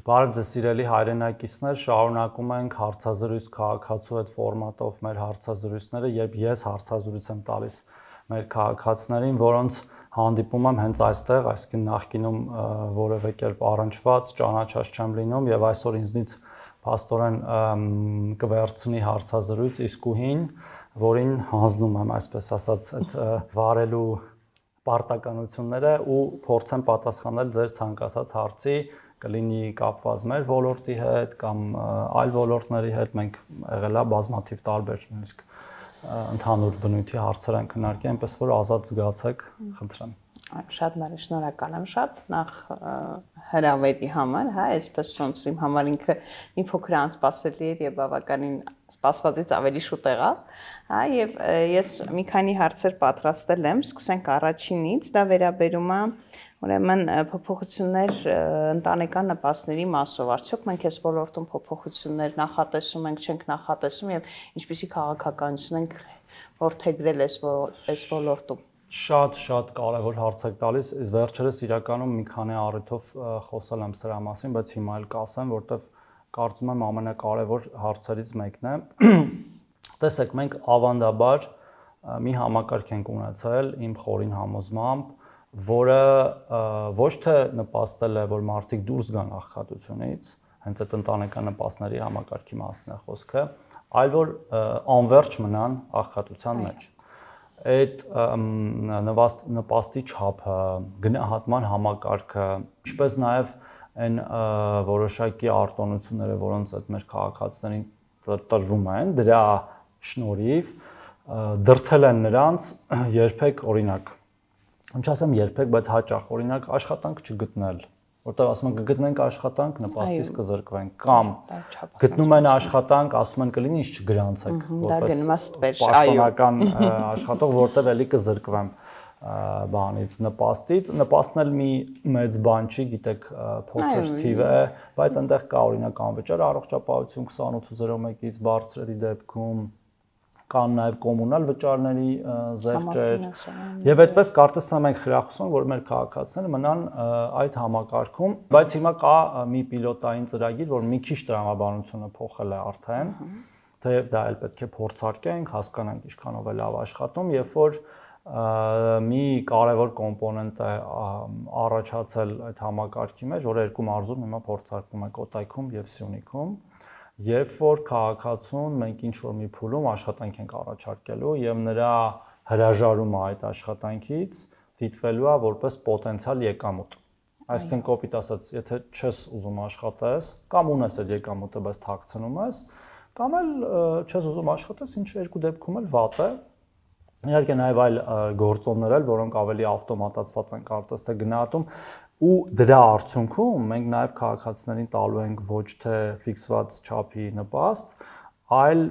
Բարև ձեզ սիրելի հայրենակիցներ, շարունակում ենք հարցազրույց քաղաքացու հետ ֆորմատով մեր հարցազրույցները, երբ ես հարցազրույց եմ տալիս մեր քաղաքացիներին, որոնց հանդիպում եմ հենց այստեղ, այսինքն նախկինում որևէ կերպ առնչված, ճանաչած չեմ լինում եւ այսօր ինձնից փաստորեն կվերցնի հարցազրույց իսկուհին, որին հանձնում եմ, այսպես ասած, այդ վարելու պարտականությունները ու փորձեմ պատասխանել ձեր ցանկացած հարցի, կլինի կապված մեր ոլորտի հետ կամ այլ ոլորտների հետ, մենք եղել է բազմաթիվ տարբեր նույնիսկ ընդհանուր բնույթի հարցեր են քննարկել, այնպես որ ազատ զգացեք, խնդրեմ։ Շատ շնորհակալ եմ շատ նախ հրավերի համար, հա, այսպես ոնց իմ համար ինքը մի փոքր անսպասելի էր եւ բավականին սպասվածից ավելի շուտ եղավ, հա, եւ ես մի քանի հարցեր պատրաստել եմ, սկսենք առաջինից, դա վերաբերում է ուրեմն փոփոխություններ ընտանեկան նպաստների մասով, արդյոք մենք այս ոլորտում փոփոխություններ նախատեսում ենք, չենք նախատեսում եւ ինչպիսի քաղաքականություն ենք որդեգրել այս ոլորտում։ Շատ կարևոր հարց եք տալիս, իսկ վերջերս իրականում մի քանի առիթով խոսել եմ սրա մասին, բայց հիմա էլ կասեմ, որտեվ կարծում եմ ամենակարևոր հարցերից մեկն է։ Տեսեք, մենք ավանդաբար մի համակարգ ենք ունեցել իմ խորին համոզմամբ, որը ոչ թե նպաստել է, որ մարդիկ դուրս գան աղքատությունից, հենց այդ ընտանեկան նպաստների համակարգի մասին է խոսքը, այլ որ անվերջ մնան աղքատության մեջ։ Այդ նպաստի չափը, գնահատման համակարգը, ինչպես նաև այն որոշակի արտոնությունները, որոնց այդ մեր քաղաքացիներին տրվում են, դրա շնորհիվ դրդել են նրանց երբեք օրինակ ինչ ասեմ երբեք, բայց հաճախ օրինակ աշխատանք չգտնել, որտեղ ասում են կգտնենք աշխատանք, նպաստից կզրկվենք, կամ գտնում են աշխատանք, ասում են կլինի ինչ չգրանցեք, որպես պաշտոնական աշխատող, որտեղ էլի կզրկվեմ բանից, նպաստից, նպաստն էլ մի մեծ բան չի, գիտեք, փոքր թիվ է, բայց այնտեղ կա օրինակ անվճար առողջապահություն 2801-ից բարձրերի դեպքում կան նաև կոմունալ վճարների զեղչեր եւ այդպես կարծես թե մենք խրախուսում ենք որ մեր քաղաքացիները մնան այդ համակարգում, բայց հիմա կա մի պիլոտային ծրագիր, որ մի քիչ տրամաբանությունը փոխել է արդեն, թեև դա էլ պետք է փորձարկենք, հասկանանք ինչքանով է լավ աշխատում, երբ որ մի կարևոր կոմպոնենտ է առաջացել այդ համակարգի մեջ, որը երկու մարզում հիմա փորձարկվում է Կոտայքում եւ Սյունիքում, երբ որ քաղաքացուն մենք ինչ-որ մի փուլում աշխատանք ենք առաջարկելու եւ նրա հրաժարումը այդ աշխատանքից դիտվելու է որպես պոտենցիալ եկամուտ։ Այսինքն կոպիտ ասած, եթե չես ուզում աշխատես, կամ ունես այդ եկամուտը, բայց թաքցնում ես, կամ էլ չես ուզում աշխատես, ինչը երկու դեպքում էլ վատ է։ Իհարկե նաև այլ գործոններ էլ, որոնք ավելի ավտոմատացված են կարծես թե գնահատում, ու դրա արդյունքում մենք նաև քաղաքացիներին տալու ենք ոչ թե ֆիքսված չափի նպաստ, այլ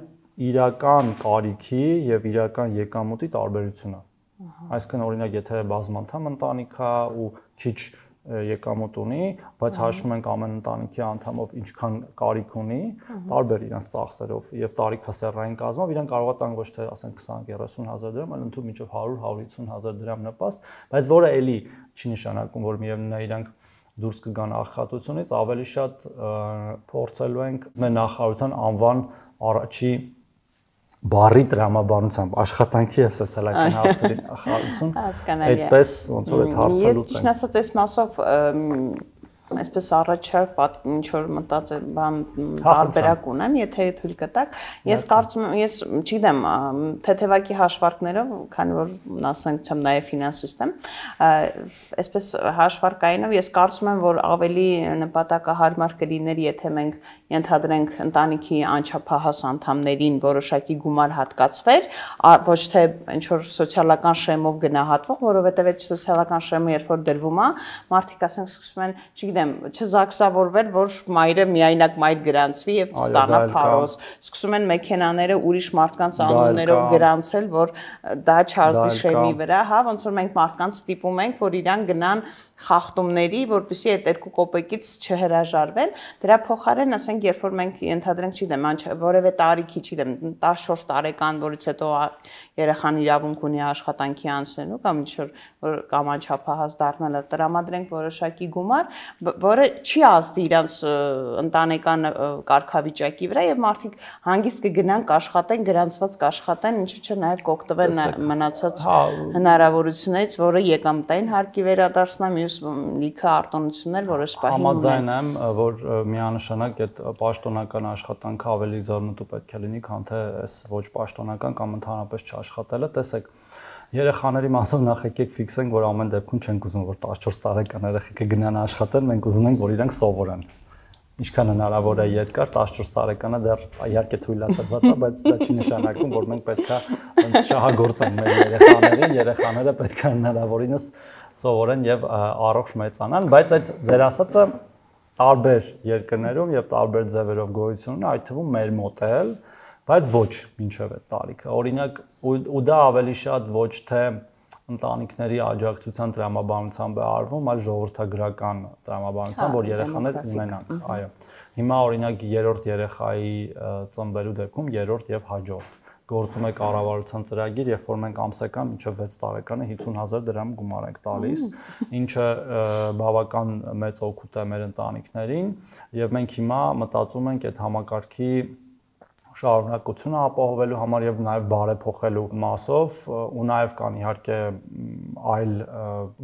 իրական կարիքի եւ իրական եկամուտի տարբերությունը։ Այսինքն օրինակ եթե բազմանդամ ընտանիք է ու քիչ եկամուտ ունի, բայց հաշվում ենք ամեն ընտանիքի անդամով ինչքան կարիք ունի, տարբեր իրենց ծախսերով եւ տարիքասեռային կազմով, իրեն կարող է տան ոչ թե ասենք 20-30 հազար դրամ, այլ ընդհանուր մինչեւ 100-150 հազար դրամ նպաստ, բայց որը էլի չի նշանակում, որ միևնույն է իրանք դուրս կգան աղքատությունից, ավելի շատ փորձելու ենք մեր նախարարության անվան առաջի բարի տրամաբանությամբ աշխատանքի եւ սոցիալական հարցերի նախարարություն, այդպես ոնց որ այդ հարցը լուծենք։ Ես ասած այս մասով այսպես առաջարկ ինչ որ մտածել բան տարբերակ ունեմ, եթե թույլ կտաք, ես կարծում եմ, ես չգիտեմ, թեթևակի հաշվարկներով, քանի որ ասենք չեմ նաև ֆինանսիստ եմ, այսպես հաշվարկայինով ես կարծում եմ, որ ավելի նպատակահարմար կլիներ, եթե մենք ենթադրենք ընտանիքի անչափահաս անդամներին որոշակի գումար հատկացվեր, ոչ թե ինչ որ սոցիալական շեմով գնահատվող, որովհետև այդ սոցիալական շեմը երբ որ դրվում է, մարդիկ ասենք սկսում են, չգիտեմ, չզաքսավորվել, որ մայրը միայնակ մայր գրանցվի եւ ստանա փարոս, սկսում են մեքենաները ուրիշ մարդկանց անուններով գրանցել, որ դա չարժի շեմի վրա, հա, ոնց որ մենք մարդկանց ստիպում ենք, որ իրան գնան խախտումների, որպեսզի այդ 2 կոպեկից չհրաժարվեն, դրա փոխարեն ասենք երբ որ մենք ենթադրենք, չգիտեմ, որևէ տարիքի, չգիտեմ, 14 տարեկան, որից հետո երեխան իրավունք ունի աշխատանքի անցնելու կամ ինչ որ կամ անչափահաս դառնալը, տրամադրենք որոշակի գումար, որը չի ազդի իրանց ընտանեկան կարգավիճակի վրա եւ մարդիկ հանգիստ կգնան կաշխատեն, գրանցված կաշխատեն, ինչու՞ չէ նաեւ կօգտվեն մնացած հնարավորություններից, որը եկամտային հարկի վերադարձնա, մյուս լիքը արտոնություններ, որը սպահին ունեն։ Համաձայն եմ, որ միանշանակ այդ պաշտոնական աշխատանքը ավելի ձեռնտու պետք է լինի, քան թե այս ոչ պաշտոնական կամ ընդհանրապես չաշխատելը, տեսեք Երեխաների մասով նախ եկեք ֆիքսենք, որ ամեն դեպքում չենք ուզում, որ 14 տարեկան երեխեքը գնան աշխատեն, մենք ուզում ենք, որ իրանք սովորեն։ Ինչքան հնարավոր է երկար, 14 տարեկանը դեռ իհարկե թույլատրված է, բայց դա չի նշանակում, որ մենք պետքա շահագործենք մեր երեխաներին, երեխաները պետքա հնարավորինս սովորեն եւ առողջ մեծանան, բայց այդ ձեր ասածը տարբեր երկրներում եւ տարբեր ձևերով գոյություն ունի, այդ թվում մեր մոտ էլ բայց ոչ մինչև այդ տարիքը։ Օրինակ, ու դա ավելի շատ ոչ թե ընտանիքների աջակցության տրամաբանությամբ է արվում, այլ ժողովրդագրական տրամաբանությամբ, որ երեխաներ ունենանք։ Այո։ Հիմա օրինակ երրորդ երեխայի ծնվելու դեպքում երրորդ եւ հաջորդ գործում է կառավարության ծրագիր, երբ որ մենք ամսական մինչև 6 տարեկանը 50,000 դրամ գումար ենք տալիս, ինչը բավական մեծ օգուտ է մեր ընտանիքներին, եւ մենք հիմա մտածում ենք այդ համակարգի շարունակությունը ապահովելու համար եւ նաեւ բարեփոխելու մասով ու նաեւ կան իհարկե այլ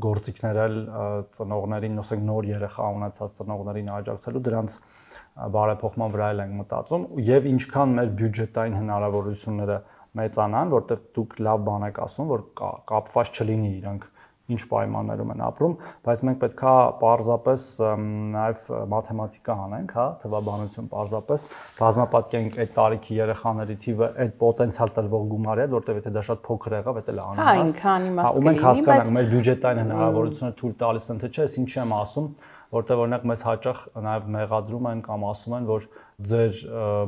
գործիքներ էլ ծնողներին, ասենք նոր երեխա ունեցած ծնողներին աջակցելու դրանց բարեփոխման վրա էլ ենք մտածում եւ ինչքան մեր բյուջետային հնարավորությունները մեծանան, որտեղ դուք լավ բան եք ասում, որ կապված չլինի իրանք ինչ պայմաններում են ապրում, բայց մենք պետքա պարզապես նաև մաթեմատիկա անենք, հա, թվաբանություն պարզապես բազմապատկենք այդ տարիքի երեխաների թիվը այդ պոտենցիալ տրվող գումարի հետ, որտեղ եթե դա շատ փոքր եղավ, դա էլ անիմաստ։ Ու մենք հասկանանք մեր բյուջետային հնարավորությունները թույլ տալիս են թե չէ, ես ինչի եմ ասում, որտեղ օրինակ մեզ հաճախ նաև մեղադրում են կամ ասում են, որ ձեր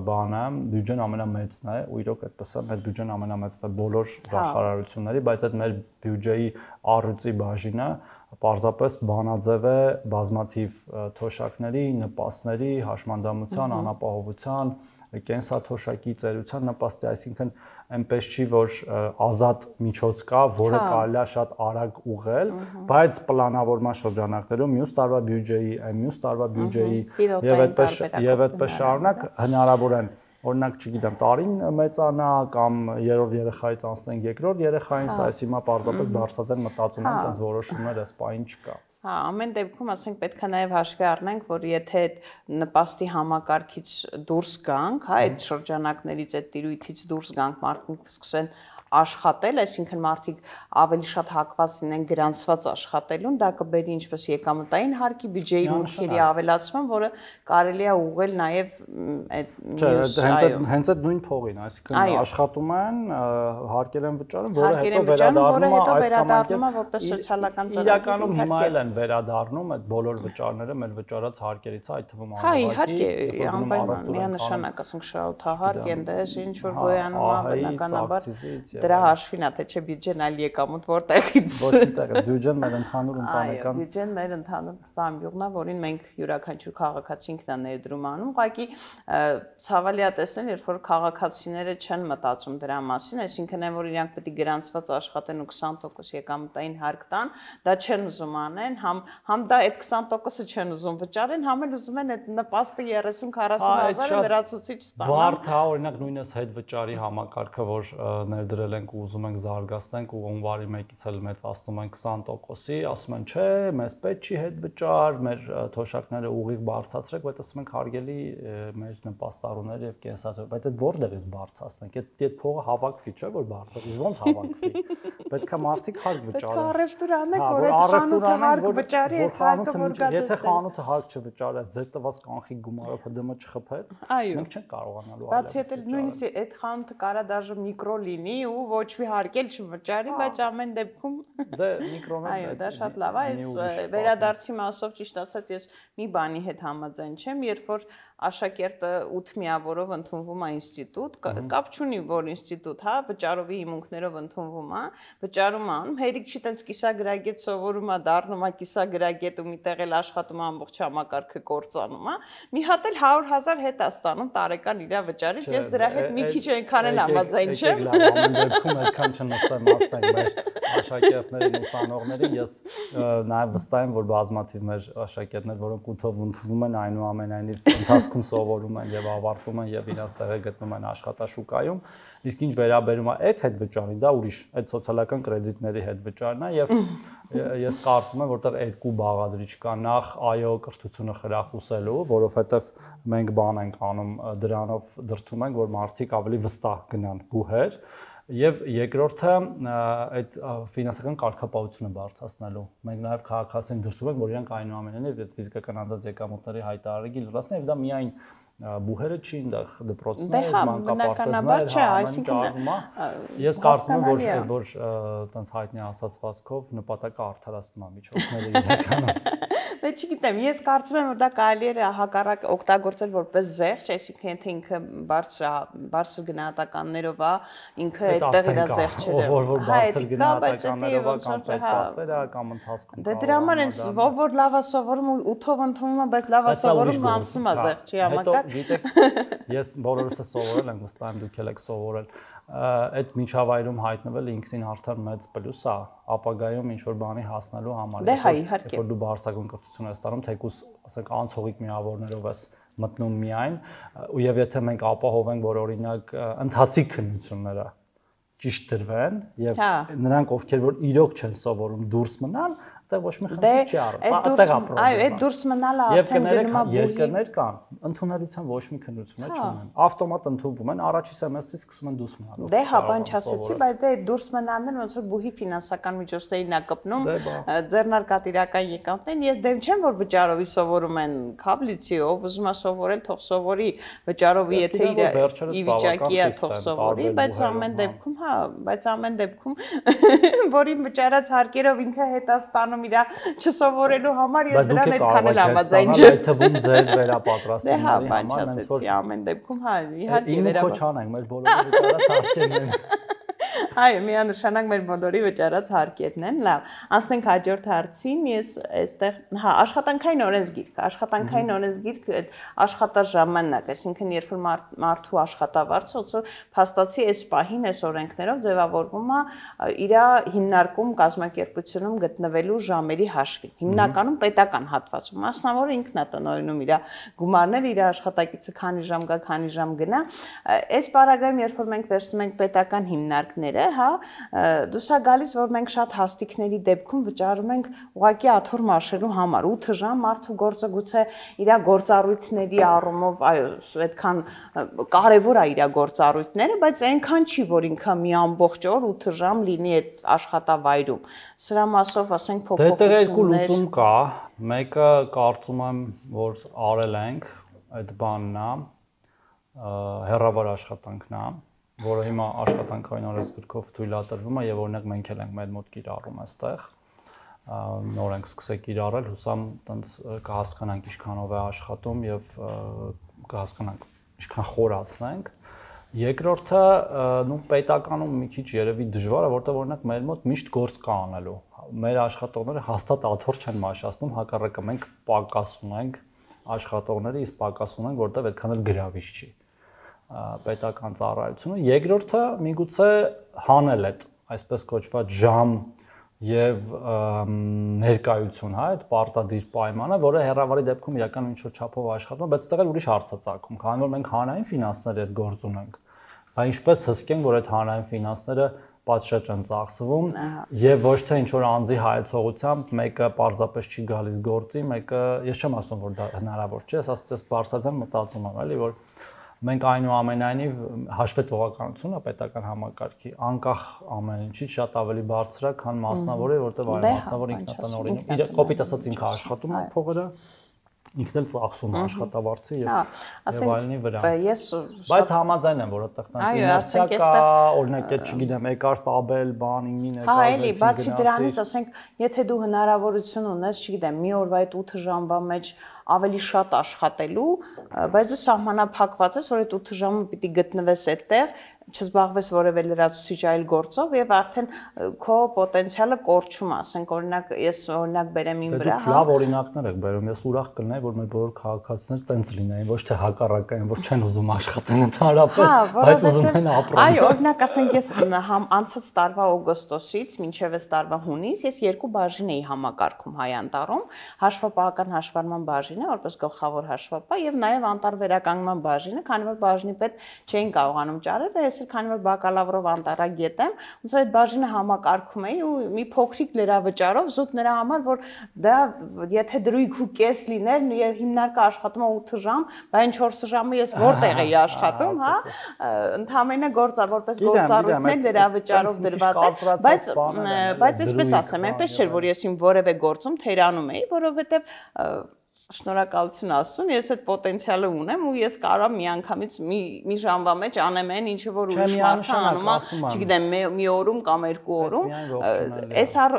բանը բյուջեն ամենամեծն է, ու իրոք այդպես է, մեր բյուջեն ամենամեծն է բոլոր նախարարությունների, բայց այդ մեր բյուջեի առյուծի բաժինը պարզապես բանաձև է բազմաթիվ թոշակների, նպաստների, հաշմանդամության, անապահովության, կենսաթոշակի ծերության նպաստի, այսինքն այնպես չի, որ ազատ միջոց կա, որը կարելի է շատ արագ ուղղել, բայց պլանավորման շրջանակներում մյուս տարվա բյուջեի, մյուս տարվա բյուջեի եւ այդպես շարունակ հնարավոր են, օրինակ, չգիտեմ, տարին մեծանա կամ երրորդ երեխայից անցնենք երկրորդ երեխային, սա այս հիմա պարզապես բարձրացան մտածում են, այնց որոշումներ այս պահին չկա։ Հա, ամեն դեպքում ասենք պետք է նաև հաշվի առնենք, որ եթե այդ նպաստի համակարգից դուրս գանք, հա, այդ շրջանակներից, այդ տիրույթից դուրս գանք, մարդիկ սկսեն աշխատել, այսինքն մարդիկ ավելի շատ հակված լինեն գրանցված աշխատելուն, դա կբերի ինչպես եկամտային հարկի բյուջեի մուտքերի ավելացման, որը կարելի է ուղղել նաև այդ հենց այդ նույն փողին, այսինքն աշխատում են, հարկեր են վճարում, որը հետո վերադառնում է որպես սոցիալական ծրագիր։ Իրականում հիմա էլ են վերադառնում այդ բոլոր վճարները մեր վճարած հարկերից, այդ թվում իհարկե, անպայման միանշանակ, ասենք շահութահարկ են, դա ինչ որ գոյանում է բնականաբար դրա հաշվին է, թե չէ բյուջեն այլ եկամուտ որտեղից։ Ոչ միտեղ, բյուջեն մեր ընդհանուր ընտանեկան։ Այո, բյուջեն մեր ընդհանուր զամբյուղն է, որին մենք յուրաքանչյուր քաղաքացի ինքն է ներդրում անում։ Ուղղակի ցավալի է տեսնել, երբ որ քաղաքացիները չեն մտածում դրա մասին, այսինքն այն որ իրանք պետք է գրանցված աշխատեն ու 20% եկամտային հարկ տան, դա չեն ուզում անեն, համ դա այդ 20%-ը չեն ուզում վճարեն, համ էլ ուզում են այդ նպաստը 30-40,000-ը լրացուցիչ ստանան։ Բարդ է, օրինակ նույնս հետ վճարի համակարգը, որ ներդրել ենք ու ուզում ենք զարգացնենք ու հունվարի 1-ից էլ մեծացնում են 20%-ի, ասում են, չէ, մեզ պետք չի հետ վճար, մեր թոշակները ուղիղ բարձրացրեք, բայց ասում ենք հարգելի մեր նպաստառուներ եւ կենսաթոշակ, բայց այդ որտեղից բարձրացնենք, այդ փողը հավաքվի, չէ՞ որ բարձր, իսկ ոնց հավաքվի։ Պետք է մարդիկ հարկ վճարեն։ Առևտուր անեք, որ այդ խանութը հարկ վճարի, այդ հարկը որ գա։ Եթե խանութը հարկ չվճարեց, ձեր տված կանխիկ գումարով ՀԴՄ չխփեց, մենք չենք կարողանալու այլևս։ Բացի այդ նույնիսկ այդ խանութը կարա դաժե միկրո լինի ու ոչ մի հարկել չվճարի, բայց ամեն դեպքում դե միկրոն այո, դա շատ լավ է, այս վերադարձի մասով ճիշտ ասած ես մի բանի հետ համաձայն չեմ, երբ որ աշակերտը 8 միավորով ընդունվում է ինստիտուտ, կապ չունի որ ինստիտուտ, հա, վճարովի հիմունքներով ընդունվում է, վճարում անում, հերիք չի տենց կիսագրագետ սովորում է, դառնում է կիսագրագետ ու միտեղ էլ աշխատում է ամբողջ համակարգը կործանում է, մի հատ էլ 100,000 հետ է ստանում տարեկան իր վճարից, ես դրա հետ մի քիչ այնքան էլ համաձայն չեմ։ դեպքում այդքան չնստեմ ասենք մեր աշակերտներին ուսանողներին, ես նաև վստահ եմ, որ բազմաթիվ մեր աշակերտներ, որոնք ընդունվում են այնուամենայնիվ ընթացքում սովորում են եւ ավարտում են եւ իրենց տեղը գտնում են աշխատաշուկայում, իսկ ինչ վերաբերում է այդ հետվճարին, դա ուրիշ, այդ սոցիալական կրեդիտների հետվճարն է եւ ես կարծում եմ, որտեղ երկու բաղադրիչ կա, նախ այո կրթությունը խրախուսելու, որովհետեւ մենք բան ենք անում դրանով դրթում ենք, որ մարդիկ ավելի վստահ գնան բուհեր, եւ երկրորդը այդ ֆինանսական կարգապահությունը բարձրացնելու։ Մենք նաեւ քաղաքացիներին դրթում ենք, որ իրանք այնուամենայնիվ այդ ֆիզիկական անձանց եկամուտների հայտարարի լրացնեն եւ դա միայն բուհերը չի այնտեղ դպրոցներ, մանկապարտեզներ, այսինքն ես կարծում եմ, որ տենց հայտնի ասացվածքով նպատակը արդարացնում է միջոցները իրականում։ Դե չգիտեմ, ես կարծում եմ, որ դա կարելի է հակառակ օգտագործել որպես զեղչ, այսինքն եթե ինքը բարձր գնահատականներով է, ինքը այդտեղ իր զեղչերը։ Որ բարձր գնահատականներով է կամ պետպատվեր է կամ ընթացքում։ Դե դրա համար են որ լավ է սովորում 8-ով ընդունում է, բայց լավ է սովորում անցնում է զեղչի համակարգ։ Գիտեք, ես բոլորս սովորել եմ, վստահ եմ դուք էլ եք սովորել, այդ միջավայրում հայտնվել ինքնին արդեն մեծ պլյուս է, ապագայում ինչ որ բանի հասնելու համար։ Դե հա, իհարկե։ Որ դու բարձրագույն կրթություն ես ստանում, թեկուզ, ասենք, անցողիկ միավորներով ես մտնում միայն, ու եւ եթե մենք ապահովենք, որ օրինակ ընթացիկ քննությունները ճիշտ դրվեն եւ նրանք ովքեր որ իրոք չեն սովորում դուրս մնան, դա ոչ մի խնդիր չի առնում։ Այո, այդ դուրս մնալը արդեն գնում է բուհի։ Երկրներ կան, ընդունելության ոչ մի քննություն չունեն։ Ավտոմատ ընդունվում են, առաջի սեմեստրից սկսում են դուրս մնալ։ Դե հա, բան չասեցի, բայց դե դուրս մնալն ոնց որ բուհի ֆինանսական միջոցներին է կպնում, ձեռնարկատիրական եկամտներին, ես դեմ չեմ, որ վճարովի սովորում են քաբլիցի, ով ուզում է սովորել, թող սովորի, վճարովի եթե իր ի վիճակի է, թող սովորի, բայց ամեն դեպքում, հա, բայց ամեն դեպքում որին վճարած հարկերով ինքը հետա ստանում իր չսովորելու համար եւ դրան այդքան էլ համաձայն չէ։ Այդ թվում ձեր վերապատրաստումների համար հենց որ ամեն դեպքում հա իհարկե վերապատրաստում։ Իմ քոչան ենք մեր բոլորի վճարած հարկերն են։ Այո, միանշանակ մեր բոլորի վճարած հարկերն են, լավ։ Անցնենք հաջորդ հարցին, ես այստեղ, հա, աշխատանքային օրենսգիրք, այդ աշխատաժամանակ, այսինքն երբ որ մարդու աշխատավարձը ոնց որ փաստացի այս պահին այս օրենքներով ձևավորվում է իր հիմնարկում կազմակերպությունում գտնվելու ժամերի հաշվին։ Հիմնականում պետական հատվածում, մասնավորը ինքն է տնօրինում իր գումարները, իր աշխատակիցը քանի ժամ գա, քանի ժամ գնա։ Այս պարագայում երբ որ մենք վերցնում ենք պետական հիմնարկները, հա, դուս է գալիս, որ մենք շատ հաստիկների դեպքում վճարում ենք ուղղակի աթոռ մաշելու համար 8 ժամ մարդու գործը գուցե իր գործառույթների առումով, այո, այդքան կարևոր է իր գործառույթները, բայց այնքան չի, որ ինքը մի ամբողջ օր 8 ժամ լինի այդ աշխատավայրում։ Սրա մասով, ասենք, փոփոխություններ։ Դե երկու լուծում կա, մեկը կարծում եմ, որ արել ենք, այդ բանն է, հեռավար աշխատանքն է, որը հիմա աշխատանքային օրենսգրքով թույլատրվում է եւ օրինակ մենք էլ ենք մեր մոտ կիրառում այստեղ նոր ենք սկսել կիրառել հուսամ տենց կհասկանանք ինչքանով է աշխատում եւ կհասկանանք ինչքան խորացնենք երկրորդը նու պետականում մի քիչ երևի դժվար է որտեղ օրինակ մեր մոտ միշտ գործ կա անելու մեր աշխատողները հաստատ աթոռ չեն մաշացնում հակառակը մենք պակաս ունենք աշխատողները իսկ պակաս ունենք որտեղ այդքան էլ գրավիչ չի պետական ծառայությունը երկրորդը միգուցե հանել այդ այսպես կոչված ժամ եւ ներկայություն, հա, այդ պարտադիր պայմանը, որը հեռավարի դեպքում իրական ինչ որ չափով աշխատում, բայց այդտեղ էլ ուրիշ հարց է ծագում, քանի որ մենք հանրային ֆինանսների հետ գործ ունենք։ Բա ինչպես հսկենք, որ այդ հանրային ֆինանսները պատշաճ են ծախսվում եւ ոչ թե ինչ որ անձի հայեցողությամբ մեկը պարզապես չի գալիս գործի, մեկը ես չեմ ասում, որ դա հնարավոր չէ, ես ասես բարձրացան մտածում եմ, էլի, որ մենք այնուամենայնիվ հաշվետվողականությունը պետական համակարգի անկախ ամեն ինչից շատ ավելի բարձր է, քան մասնավորը, որտեղ այլ մասնավոր ինքնատնօրինում։ Իր կոպիտ ասած ինքը աշխատում է փողերը, ինքն էլ ծախսում է աշխատավարձի եւ այլնի վրա։ Բայց համաձայն եմ, որ այդտեղ տենց իներցիա կա, օրինակ, չգիտեմ, եկար տաբել, բան, ինին եկար։ Հա, էլի, բացի դրանից, ասենք, եթե դու հնարավորություն ունես, չգիտեմ, մի օրվա այդ 8 ժամվա մեջ ավելի շատ աշխատելու, բայց դու սահմանափակված ես, որ այդ 8 ժամը պիտի գտնվես այդտեղ, չզբաղվես որևէ լրացուցիչ այլ գործով եւ արդեն քո պոտենցիալը կորչում, ասենք օրինակ ես օրինակ բերեմ իմ վրա, հա։ Լավ օրինակներ եք բերում, ես ուրախ կլինեի, որ մեր բոլոր քաղաքացիներ տենց լինեին, ոչ թե հակառակային, որ չեն ուզում աշխատեն ընդհանրապես, բայց ուզում են ապրեն։ Այո, օրինակ ասենք ես անցած տարվա օգոստոսից մինչև այս տարվա հունիս ես 2 բաժին էի համակարգում Հայ Անտառում, հաշվապահական հաշվառման բաժինը, որպես գլխավոր հաշվապահ եւ նաեւ անտառ վերականգնման բաժինը, քանի որ բաժնի պետ չէին կարողանում ճարել, ես քանի որ բակալավրով անտառագետ եմ, ոնց որ այդ բաժինը համակարգում էի ու մի փոքրիկ լրավճարով զուտ նրա համար, որ դա եթե դրույք ու կես լիներ, հիմնարկը աշխատում է 8 ժամ, բայց 4 ժամը ես որտեղ էի աշխատում, հա, ընդհանրապես որպես գործառույթներ լրավճարով դրված էր, բայց այսպես ասեմ, այնպես չէր, որ ես իմ որևէ գործում թերանում էի, որովհետև շնորհակալություն Աստծուն, ես այդ պոտենցիալը ունեմ ու ես կարող եմ միանգամից մի ժամվա մեջ անեմ այն, ինչը որ ուրիշ մարդը անում է, չգիտեմ, մի օրում կամ 2 օրում։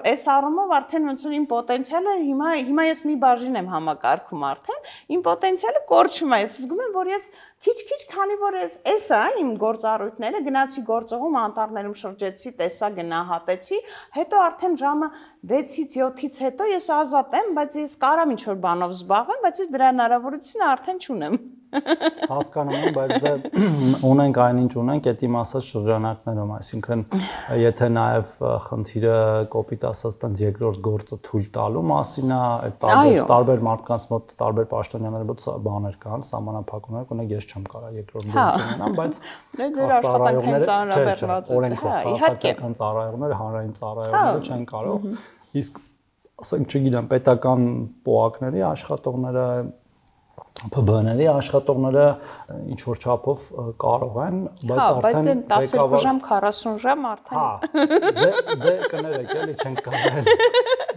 Այս առումով արդեն ոնց որ իմ պոտենցիալը հիմա ես մի բաժին եմ համակարգում արդեն, իմ պոտենցիալը կորչում է։ Ես զգում եմ, որ ես քիչ-քիչ, քանի որ էս է իմ գործառույթները, գնացի գործողում, անտառներում շրջեցի, տեսա, գնահատեցի, հետո արդեն ժամը 6-ից 7-ից հետո ես ազատ եմ, բայց ես կարամ ինչ-որ բանով զբաղվեմ, բայց ես դրա հնարավորությունը արդեն չունեմ։ Հասկանում եմ, բայց դե ունենք այնինչ ունենք, այդ իմ ասած շրջանակներում, այսինքն եթե նաև խնդիրը կոպիտ ասած տենց երկրորդ գործը թույլ տալու մասին է, այդ տարբեր մարդկանց մոտ, տարբեր պաշտոնյաների մոտ բաներ կան, սահմանափակումներ, կոնեք ես չեմ կարող երկրորդ գործ ունենամ, բայց դեր աշխատանքային ծառայողները, օրենքով քաղաքացիական ծառայողները, հանրային ծառայողները չեն կարող, իսկ ասենք չգիտեմ, պետական պոակների աշխատողները ՊԲ-ների աշխատողները ինչ որ չափով կարող են, բայց արդեն 12 ժամ 40 ժամ արդեն։ Հա, դե կներեք, էլի չեն կարող։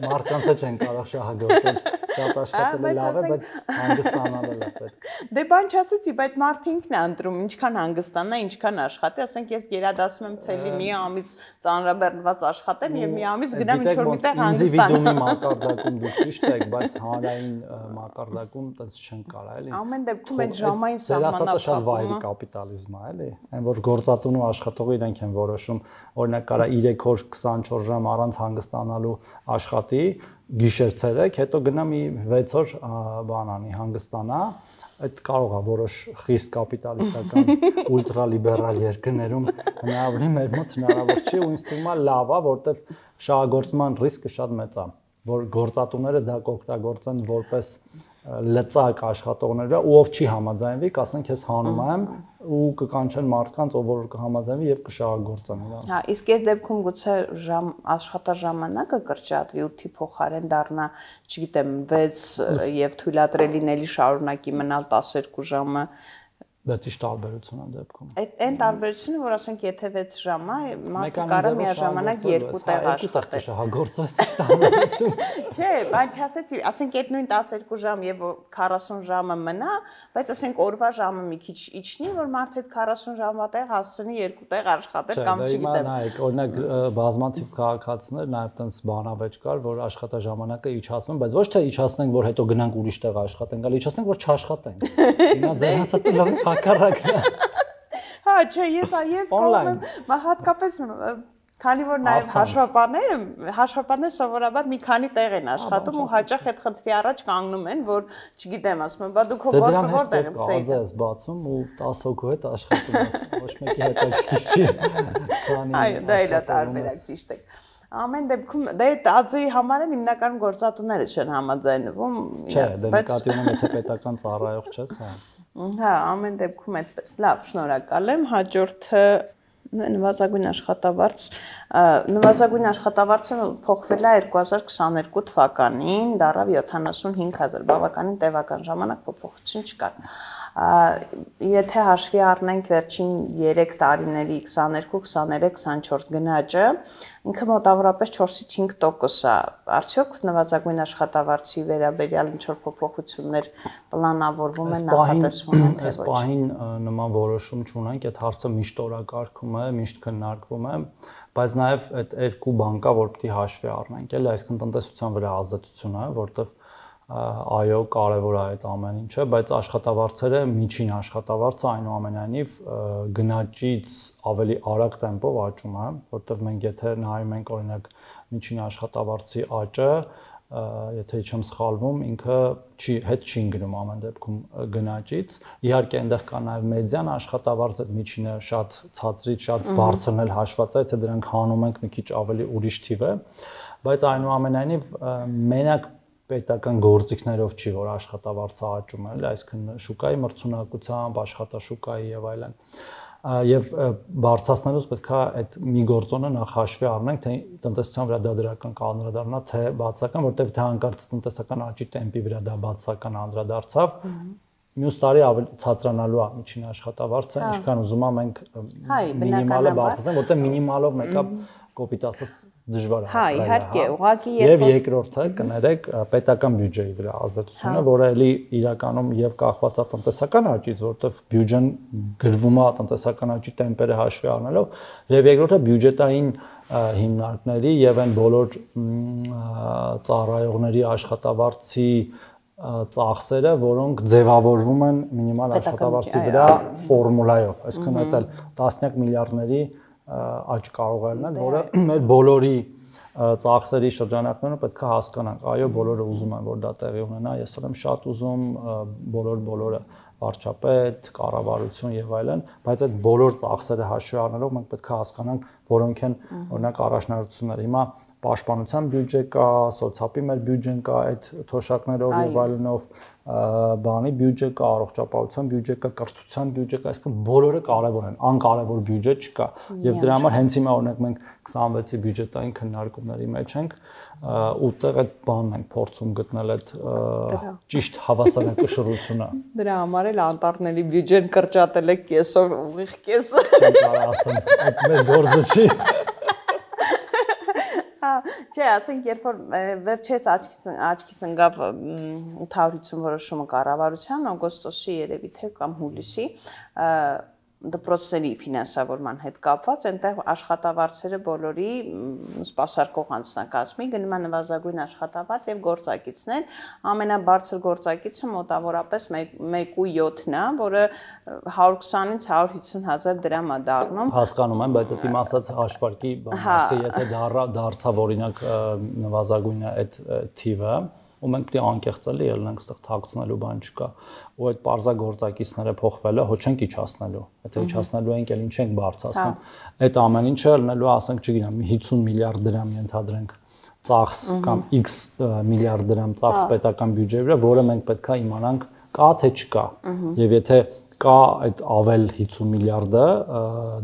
Մարդկանցը չեն կարող շահագործել։ Շատ աշխատելը լավ է, բայց հանգստանալը է պետք։ Դե բան չասեցի, բայց մարդը ինքն է ընտրում, ինչքան հանգստանա, ինչքան աշխատի, ասենք ես գերադասում եմ ցելի մի ամիս ծանրաբեռնված աշխատեմ եւ մի ամիս գնամ ինչ որ միտեղ հանգստանամ։ Ինդիվիդուումի մակարդակում դուք ճիշտ եք, բայց հանրային մակարդակում տես չեն կարող։ Ամեն դեպքում այդ ժամային սահմանափակումը շատ վայրի կապիտալիզմ է, էլի, այն որ գործատունու աշխատողը իրենք են որոշում, օրինակ կարա 3 օր 24 ժամ առանց հանգստանալու աշխատի, գիշեր-ցերեկ, հետո գնա մի 6 օր բան անի, հանգստանա, այդ կարող է որոշ խիստ կապիտալիստական ուլտրալիբերալ երկրներում հնարավոր է, մեր մոտ հնարավոր չի ու ինձ թվում է լավ է, որտեվ շահագործման ռիսկը շատ մեծ է, որ գործատուները դա կօգտագործեն որպես լծակ աշխատողները, ով չի համաձայնվի, կասենք ես հանում եմ ու կկանչեն մարդկանց, ով որ կհամաձայնվի եւ կշահագործեն իրենց։ Հա, իսկ այս դեպքում գուցե աշխատաժամանակը կրճատվի 8-ի փոխարեն դառնա, չգիտեմ, 6 եւ թույլատրել լինելի շարունակի մնալ 12 ժամը։ Դա ճիշտ տարբերություն է դեպքում։ Այն տարբերությունը, որ ասենք եթե 6 ժամ է, մարդը կարող միաժամանակ 2 տեղ աշխատել։ Շահագործես ճիշտ տարբերություն։ Չէ, բայց չասեցի, ասենք այդ նույն 12 ժամ եւ 40 ժամը մնա, բայց ասենք օրվա ժամը մի քիչ իջնի, որ մարդը այդ 40 ժամվա տեղ հասցնի 2 տեղ աշխատել կամ չգիտեմ։ Նայեք, օրինակ բազմաթիվ քաղաքացիներ նաեւ տենց բանավեճ կար, որ աշխատաժամանակը իջացնում, բայց ոչ թե իջացնենք, որ հետո գնանք ուրիշ տեղ աշխատենք, այլ իջացնենք, որ չաշխատենք։ Հիմա ձեր ասածը լավ հակառակն է։ Հա, չէ, ես կողմ եմ, հատկապես քանի որ նաև հաշվապահները սովորաբար մի քանի տեղ են աշխատում ու հաճախ այդ խնդրի առաջ կանգնում են, որ չգիտեմ, ասում են, բա դուք ո՞ր որտեղ եք ցեյ։ Ես բացում ու 10 հոգու հետ աշխատում ես, ոչ մեկի հետ չի։ Այո, դա էլ է տարբերակ, ճիշտ է։ Ամեն դեպքում դե ԱԶ-ի համար են հիմնականում գործատուները չեն համաձայնվում։ Չէ, դե նկատի ունեմ, եթե պետական ծառայող չես, հա։ Հա, ամեն դեպքում այդպես։ Լավ, շնորհակալ եմ։ Հաջորդը նվազագույն աշխատավարձ։ Նվազագույն աշխատավարձը փոխվել է 2022 թվականին, դառավ 75000, բավականին տևական ժամանակ փոփոխություն չկար։ Եթե հաշվի առնենք վերջին 3 տարիների 22, 23, 24 գնաճը, ինքը մոտավորապես 4-ից 5% է։ Արդյոք նվազագույն աշխատավարձի վերաբերյալ ինչ-որ փոփոխություններ պլանավորվում են, նախատեսվում են, թե ոչ։ Այս պահին նման որոշում չունենք, այդ հարցը միշտ օրակարգում է, միշտ քննարկվում է, բայց նաև այդ երկու բան կա, որ պետք է հաշվի առնենք, էլի, այսինքն տնտեսության վրա ազդեցությունը, որտեղ այո, կարևոր է այդ ամեն ինչը, բայց աշխատավարձերը, միջին աշխատավարձը այնուամենայնիվ գնաճից ավելի արագ տեմպով աճում է, որտեղ մենք եթե նայում ենք օրինակ միջին աշխատավարձի աճը, եթե չեմ սխալվում, ինքը հետ չի ընկնում ամեն դեպքում գնաճից։ Իհարկե, այնտեղ կա նաև մեդիան աշխատավարձը, միջինը շատ ցածրից շատ բարձրն էլ հաշված է, եթե դրանք հանում ենք մի քիչ ավելի ուրիշ թիվ է, բայց այնուամենայնիվ մենակ պետական գործիքներով չի, որ աշխատավարձը աճում է, այսինքն շուկայի մրցունակությամբ, աշխատաշուկայի եւ այլն։ Եվ բարձրացնելուց պետք է այդ մի գործոնը նախ հաշվի առնենք, թե տնտեսության վրա դա դրական կանդրադառնա, թե բացական, որտեղ թե հանկարծ տնտեսական աճի տեմպի վրա դա բացական անդրադարձավ, մյուս տարի ավելի ցածրանալու է միջին աշխատավարձը, ինչքան ուզում եմ մենք մինիմալը բարձրացնենք, որտեղ մինիմալով մեկը կոպիտ ասած դժվար է։ Հա, իհարկե, ուղղակի եւ երկրորդը կներեք պետական բյուջեի վրա ազդեցությունը, որը էլի իրականում եւ կախված է տնտեսական աճից, որտեղ բյուջեն գրվում է տնտեսական աճի տեմպերը հաշվի առնելով, եւ երկրորդը բյուջետային հիմնարկների եւ այն բոլոր ծառայողների աշխատավարձի ծախսերը, որոնք ձևավորվում են մինիմալ աշխատավարձի վրա ֆորմուլայով, այսինքն այդ տասնյակ միլիարդների աճ կարող է լինել, որը մեր բոլորի ծախսերի շրջանակներում պետք է հասկանանք։ Այո, բոլորը ուզում են, որ դա տեղի ունենա, ես եմ շատ ուզում, բոլորը վարչապետ, կառավարություն եւ այլն, բայց այդ բոլոր ծախսերը հաշվի առնելով մենք պետք է հասկանանք, որոնք են օրինակ առաջնահերթությունները։ Հիմա պաշտպանության բյուջե կա, սոցիալի մեր բյուջեն կա, այդ թոշակներով եւ այլնով բանի բյուջե կա, առողջապահության բյուջե կա, կրթության բյուջե կա, այսինքն բոլորը կարևոր են, անկարևոր բյուջե չկա։ Եվ դրա համար հենց հիմա օրինակ մենք 26-ի բյուջետային քննարկումների մեջ ենք, ուտեղ այդ բանն ենք փորձում գտնել այդ ճիշտ հավասարակշռությունը։ Դրա համար էլ անտառների բյուջեն կրճատել եք կեսով, ուղիղ կեսով։ Չեմ կարող ասեմ, այդ մեր գործը չի։ Չէ, ասենք երբ որ վերջերս աչքիս ընկավ 850 որոշումը կառավարության օգոստոսի երևի թե կամ հուլիսի դպրոցների ֆինանսավորման հետ կապված, այնտեղ աշխատավարձերը բոլորի սպասարկող անձնակազմի գնում է նվազագույն աշխատավարձ եւ գործակիցներ, ամենաբարձր գործակիցը մոտավորապես 1.7-ն է, որը 120-ից 150 հազար դրամ է դառնում։ Հասկանում եմ, բայց այդ իմ ասած հաշվարկի բանը, ասկե եթե դարձավ օրինակ նվազագույնը այդ թիվը, ու մենք պետք է անկեղծելի ելնենք, այստեղ թաքցնելու բան չկա, ու այդ պարզագործակիցները փոխվելը հո չենք իջացնելու, եթե իջացնելու ենք, էլ ինչ ենք բարձրացնում, այդ ամեն ինչը ելնելու, ասենք, չգիտեմ, 50 միլիարդ դրամ ենթադրենք ծախս կամ X միլիարդ դրամ ծախս պետական բյուջեի վրա, որը մենք պետք է իմանանք կա թե չկա, եւ եթե կա այդ ավել 50 միլիարդը,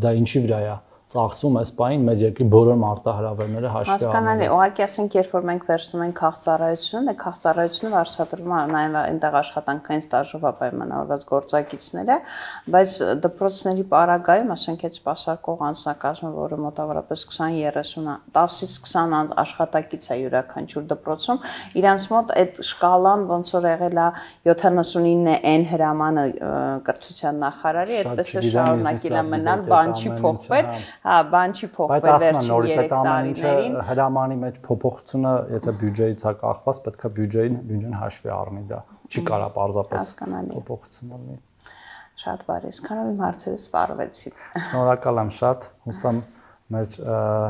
դա ինչի վրա է ծախսում այս պահին մեր երկրի բոլոր մարտահրավերները հաշվի առնելով։ Հասկանալի, ուղղակի ասենք, երբ որ մենք վերցնում ենք քաղաքծառայությունը, քաղաքծառայությունը վարչատրվում է նաև այնտեղ աշխատանքային ստաժով պայմանավորված գործակիցները, բայց դպրոցների պարագայում, ասենք, այդ սպասարկող անձնակազմը, որը մոտավորապես 20-30, 10-ից 20 աշխատակից է յուրաքանչյուր դպրոցում, իրանց մոտ այդ շկալան ոնց որ եղել է 79N հրամանը կրթության նախարարի, այդպես է շարունակել մնալ, բան չի փոխվել։ Հա, բան չի փոխվել վերջին 3 տարիներին։ Հրամանի մեջ փոփոխությունը, եթե բյուջեից է կախված, պետք է բյուջեն հաշվի առնի դա։ Չի կարա պարզապես փոփոխություն լինի։ Շատ բարի, այսքանով իմ հարցերը սպառվեցին։ Շնորհակալ եմ շատ, հուսամ մեր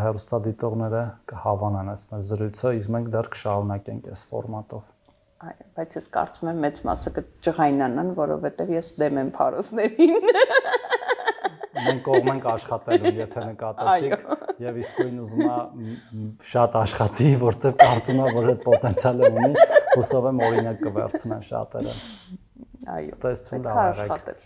հեռուստադիտողները կհավանան այս մեր զրույցը, իսկ մենք դեռ կշարունակենք այս ֆորմատով։ Այո, բայց ես կարծում եմ մեծ մասը կճղայնանան, որովհետև ես դեմ եմ փարոսներին։ Մենք կողմ ենք աշխատելու, եթե նկատեցիք, եւ իսկույն ուզում եմ շատ աշխատի, որտեղ կարծում եմ, որ այդ պոտենցիալը ունի, հուսով եմ օրինակ կվերցնեն շատերը։ Այո, ստեսություն լավ եղեք։